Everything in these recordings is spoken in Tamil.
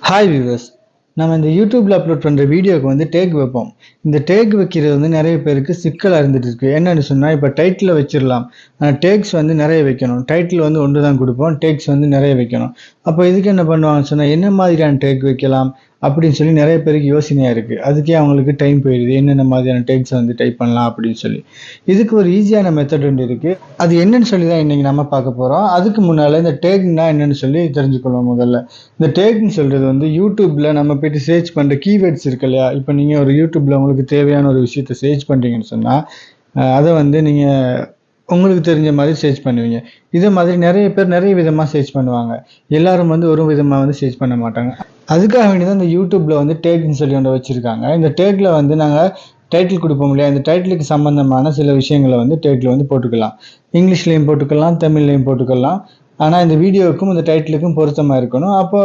ஹாய் வியூவர்ஸ், நம்ம இந்த யூடியூப்ல அப்லோட் பண்ணுற வீடியோக்கு வந்து டேக் வைப்போம். இந்த டேக் வைக்கிறது வந்து நிறைய பேருக்கு சிக்கலாக இருந்துட்டு இருக்கு. என்னன்னு சொன்னால், இப்போ டைட்டில் வச்சிடலாம், ஆனால் டேக்ஸ் வந்து நிறைய வைக்கணும். டைட்டில் வந்து ஒன்று தான் கொடுப்போம், டேக்ஸ் வந்து நிறைய வைக்கணும். அப்போ இதுக்கு என்ன பண்ணுவாங்கன்னு சொன்னால், என்ன மாதிரியான டேக் வைக்கலாம் அப்படின்னு சொல்லி நிறைய பேருக்கு யோசனையாக இருக்குது. அதுக்கே அவங்களுக்கு டைம் போயிடுது, என்னென்ன மாதிரியான டேக்ஸை வந்து டைப் பண்ணலாம் அப்படின்னு சொல்லி. இதுக்கு ஒரு ஈஸியான மெத்தட் ஒன்று இருக்குது. அது என்னன்னு சொல்லி தான் இன்றைக்கி நம்ம பார்க்க போகிறோம். அதுக்கு முன்னால் இந்த டேக்னா என்னன்னு சொல்லி தெரிஞ்சுக்கொள்வோம். முதல்ல இந்த டேக்னு சொல்கிறது வந்து யூடியூப்பில் நம்ம போய்ட்டு சர்ச் பண்ணுற கீவேர்ட்ஸ் இருக்கு இல்லையா. இப்போ நீங்கள் ஒரு யூடியூப்பில் உங்களுக்கு தேவையான ஒரு விஷயத்தை சர்ச் பண்ணுறீங்கன்னு சொன்னால், அதை வந்து நீங்கள் உங்களுக்கு தெரிஞ்ச மாதிரி சர்ச் பண்ணுவீங்க. இதே மாதிரி நிறைய பேர் நிறைய விதமாக சர்ச் பண்ணுவாங்க. எல்லாரும் வந்து ஒரு விதமாக வந்து சர்ச் பண்ண மாட்டாங்க. அதுக்காக வேண்டி தான் இந்த யூடியூப்பில் வந்து டேக்னு சொல்லி ஒன்று வச்சுருக்காங்க. இந்த டேக்கில் வந்து நாங்கள் டைட்டில் கொடுப்போம் இல்லையா, இந்த டைட்டிலுக்கு சம்மந்தமான சில விஷயங்களை வந்து டேக்கில் வந்து போட்டுக்கலாம். இங்கிலீஷ்லேயும் போட்டுக்கலாம், தமிழ்லேயும் போட்டுக்கலாம். ஆனால் இந்த வீடியோவுக்கும் இந்த டைட்டிலுக்கும் பொருத்தமாக இருக்கணும். அப்போ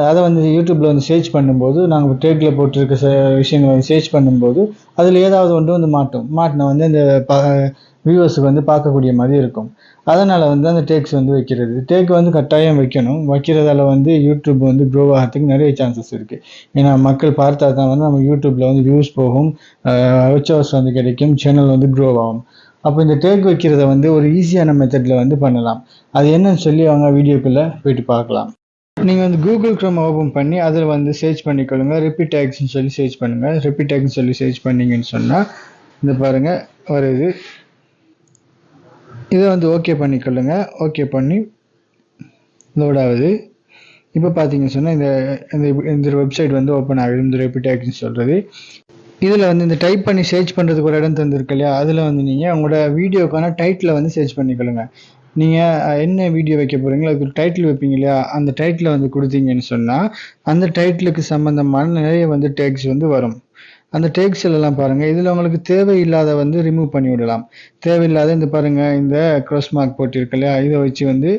அதை வந்து யூடியூப்பில் வந்து சர்ச் பண்ணும்போது, நாங்கள் டேக்கில் போட்டிருக்க விஷயங்களை வந்து சர்ச் பண்ணும்போது அதில் ஏதாவது ஒன்று வந்து மாட்டினா வந்து இந்த வியூவர்ஸுக்கு வந்து பார்க்கக்கூடிய மாதிரி இருக்கும். அதனால் வந்து அந்த டேக்ஸ் வந்து வைக்கிறது, டேக் வந்து கட்டாயம் வைக்கணும். வைக்கிறதால வந்து யூடியூப் வந்து க்ரோ ஆகிறதுக்கு நிறைய சான்சஸ் இருக்குது. ஏன்னா மக்கள் பார்த்தா தான் வந்து நம்ம யூடியூப்பில் வந்து வியூஸ் போகும், வாட்ச் வந்து கிடைக்கும், சேனல் வந்து க்ரோ ஆகும். அப்போ இந்த டேக் வைக்கிறத வந்து ஒரு ஈஸியான மெத்தடில் வந்து பண்ணலாம். அது என்னன்னு சொல்லி அவங்க வீடியோக்குள்ளே போயிட்டு பார்க்கலாம். நீங்கள் வந்து கூகுள் க்ரோம் ஓப்பன் பண்ணி அதில் வந்து சர்ச் பண்ணிக்கொள்ளுங்க. ரிப்பீட் டேக்ஸ்ன்னு சொல்லி சர்ச் பண்ணுங்கள். ரிப்பீட் டேக்ஸ்ன்னு சொல்லி சர்ச் பண்ணிங்கன்னு சொன்னால் இந்த பாருங்கள் வருது. இதை வந்து ஓகே பண்ணிக்கொள்ளுங்க. ஓகே பண்ணி லோட் ஆகுது. இப்போ பார்த்தீங்கன்னு சொன்னால் இந்த வெப்சைட் வந்து ஓப்பன் ஆகுது. இந்த ரிப்பீட் டேக்ஸ்ன்னு சொல்கிறது. இதில் வந்து இந்த டைப் பண்ணி சர்ச் பண்ணுறதுக்கு ஒரு இடம் தந்துருக்கு இல்லையா, அதில் வந்து நீங்கள் உங்களோட வீடியோக்கான டைட்டிலை வந்து சர்ச் பண்ணிக்கொள்ளுங்க. நீங்கள் என்ன வீடியோ வைக்க போகிறீங்களோ அதுக்கு டைட்டில் வைப்பீங்க இல்லையா, அந்த டைட்டிலை வந்து கொடுத்தீங்கன்னு சொன்னால் அந்த டைட்டிலுக்கு சம்மந்தமான நிறைய வந்து டேக்ஸ் வந்து வரும். அந்த டேக்ஸ் எல்லாம் பாருங்கள். இதில் உங்களுக்கு தேவையில்லாத வந்து ரிமூவ் பண்ணி விடலாம். தேவையில்லாத இந்த பாருங்கள், இந்த க்ராஸ் மார்க் போட்டிருக்கு இல்லையா, இதை வச்சு வந்து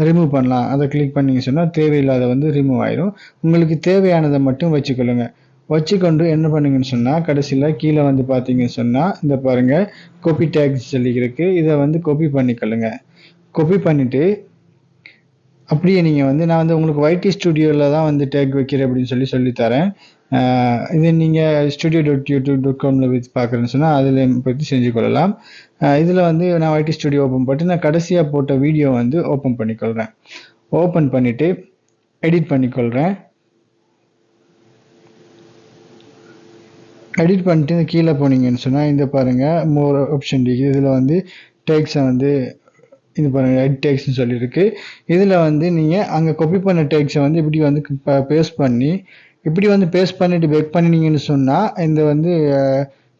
ரிமூவ் பண்ணலாம். அதை கிளிக் பண்ணிங்க சொன்னால் தேவையில்லாத வந்து ரிமூவ் ஆயிடும். உங்களுக்கு தேவையானதை மட்டும் வச்சுக்கொள்ளுங்க. வச்சுக்கொண்டு என்ன பண்ணுங்கன்னு சொன்னால், கடைசியில் கீழே வந்து பார்த்தீங்கன்னு சொன்னால் இந்த பாருங்கள் காப்பி டேக்ஸ் சொல்லிக்கிறதுக்கு, இதை வந்து காப்பி பண்ணிக்கொள்ளுங்க. காப்பி பண்ணிவிட்டு அப்படியே நீங்கள் வந்து நான் வந்து உங்களுக்கு YT ஸ்டுடியோவில் தான் வந்து டேக் வைக்கிறேன் அப்படின்னு சொல்லித்தரேன். இது நீங்கள் studio.youtube.comல வச்சு பார்க்குறேன்னு சொன்னால் அதில் பற்றி செஞ்சு கொள்ளலாம். இதில் வந்து நான் YT ஸ்டுடியோ ஓப்பன் பண்ணிட்டு நான் கடைசியாக போட்ட வீடியோ வந்து ஓப்பன் பண்ணிக்கொள்கிறேன். ஓப்பன் பண்ணிவிட்டு எடிட் பண்ணிக்கொள்கிறேன். எடிட் பண்ணிட்டு இந்த கீழே போனீங்கன்னு சொன்னால் இந்த பாருங்கள் மோர் ஆப்ஷன் இருக்குது. இதில் வந்து டேக்ஸை வந்து இது பாருங்கள் எடிட் டேக்ஸ்ன்னு சொல்லியிருக்கு. இதில் வந்து நீங்கள் அங்கே காப்பி பண்ண டேக்ஸை வந்து இப்படி வந்து பேஸ்ட் பண்ணி இப்படி வந்து பேஸ்ட் பண்ணிவிட்டு பேக் பண்ணினீங்கன்னு சொன்னால் இந்த வந்து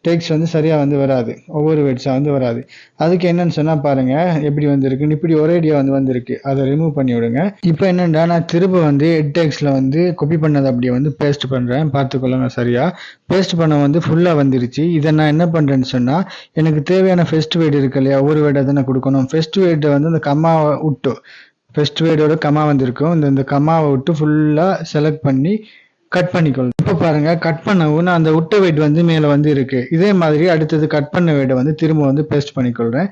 டேக்ஸ் வந்து சரியாக வந்து வராது, ஒவ்வொரு வேர்ட்ஸாக வந்து வராது. அதுக்கு என்னன்னு சொன்னால் பாருங்கள் எப்படி வந்துருக்குன்னு, இப்படி ஒரேடியாக வந்து வந்திருக்கு. அதை ரிமூவ் பண்ணி விடுங்க. இப்போ என்னென்னா நான் திரும்ப வந்து எட் டேக்ஸில் வந்து காப்பி பண்ணதை அப்படியே வந்து பேஸ்ட் பண்ணுறேன். பார்த்துக்கொள்ளுங்க. சரியாக பேஸ்ட் பண்ண வந்து ஃபுல்லாக வந்துருச்சு. இதை நான் என்ன பண்ணுறேன்னு சொன்னால், எனக்கு தேவையான ஃபர்ஸ்ட் வேர்டு இருக்கு இல்லையா, ஒவ்வொரு வேர்டை தானே கொடுக்கணும். ஃபர்ஸ்ட் வேர்டை வந்து இந்த கம்மாவை விட்டு, ஃபர்ஸ்ட் வேர்டோட கம்மா வந்திருக்கும், இந்த கம்மாவை விட்டு ஃபுல்லாக செலக்ட் பண்ணி கட் பண்ணிக்கொள்ளும். இப்போ பாருங்க கட் பண்ணவும் அந்த விட்ட வேர்டு வந்து மேலே வந்து இருக்கு. இதே மாதிரி அடுத்தது கட் பண்ண வேர்டை வந்து திரும்ப வந்து பேஸ்ட் பண்ணிக்கொள்கிறேன்.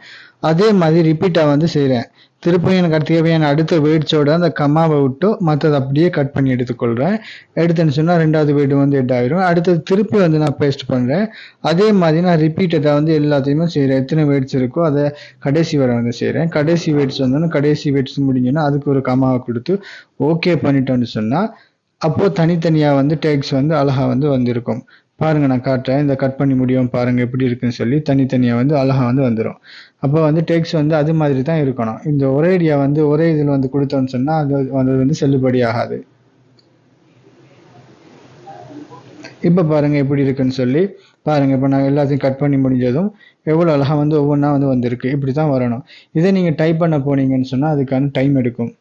அதே மாதிரி ரிப்பீட்டாக வந்து செய்கிறேன். திருப்பியும் எனக்கு தேவையான அடுத்த வேர்ட்ஸோட அந்த கம்மாவை விட்டு மற்றது அப்படியே கட் பண்ணி எடுத்துக்கொள்கிறேன். எடுத்துன்னு சொன்னால் ரெண்டாவது வேர்டு வந்து எட் ஆயிரும். அடுத்தது திருப்பி வந்து நான் பேஸ்ட் பண்ணுறேன். அதே மாதிரி நான் ரிப்பீட்டடாக வந்து எல்லாத்தையுமே செய்கிறேன். எத்தனை வேர்ட்ஸ் இருக்கோ அதை கடைசி வரை வந்து செய்கிறேன். கடைசி வேர்ட்ஸ் வந்தோன்னா கடைசி வேர்ட்ஸ் முடிஞ்சோன்னா அதுக்கு ஒரு கம்மாவை கொடுத்து ஓகே பண்ணிட்டோன்னு சொன்னால் அப்போது தனித்தனியாக வந்து டேக்ஸ் வந்து அழகாக வந்து வந்திருக்கும். பாருங்கள் நான் காட்டுறேன். இந்த கட் பண்ணி முடியும் பாருங்கள் எப்படி இருக்குன்னு சொல்லி தனித்தனியாக வந்து அழகாக வந்து வந்துடும். அப்போ வந்து டேக்ஸ் வந்து அது மாதிரி தான் இருக்கணும். இந்த ஒரேடியாக வந்து ஒரே இதில் வந்து கொடுத்தோன்னு சொன்னால் அது வந்து செல்லுபடி ஆகாது. இப்போ பாருங்கள் எப்படி இருக்குன்னு சொல்லி பாருங்கள். இப்போ நான் எல்லாத்தையும் கட் பண்ணி முடிஞ்சதும் எவ்வளோ அழகாக வந்து ஒவ்வொன்றா வந்து வந்திருக்கு. இப்படி தான் வரணும். இதை நீங்கள் டைப் பண்ண போனீங்கன்னு சொன்னால் அதுக்கான டைம் எடுக்கும்.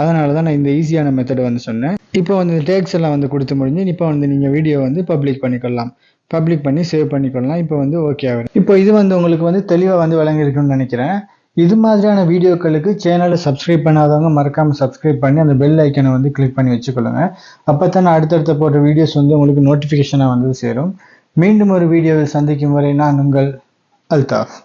அதனால தான் நான் இந்த ஈஸியான மெத்தடை வந்து சொன்னேன். இப்போ வந்து டேக்ஸ் எல்லாம் வந்து கொடுத்து முடிஞ்சு இப்போ வந்து நீங்கள் வீடியோ வந்து பப்ளிக் பண்ணிக்கொள்ளலாம். பப்ளிக் பண்ணி சேவ் பண்ணிக்கொள்ளலாம். இப்போ வந்து ஓகே ஆகும். இப்போ இது வந்து உங்களுக்கு வந்து தெளிவாக வந்து விளங்கியிருக்குன்னு நினைக்கிறேன். இது மாதிரியான வீடியோக்களுக்கு சேனலை சப்ஸ்கிரைப் பண்ணாதவங்க மறக்காமல் சப்ஸ்கிரைப் பண்ணி அந்த பெல் ஐக்கனை வந்து கிளிக் பண்ணி வச்சுக்கொள்ளுங்க. அப்போ தான் நான் அடுத்தடுத்த போட்ட வீடியோஸ் வந்து உங்களுக்கு நோட்டிஃபிகேஷனாக வந்து சேரும். மீண்டும் ஒரு வீடியோவில் சந்திக்கும் வரை நான் உங்கள் அல்தாஃப்.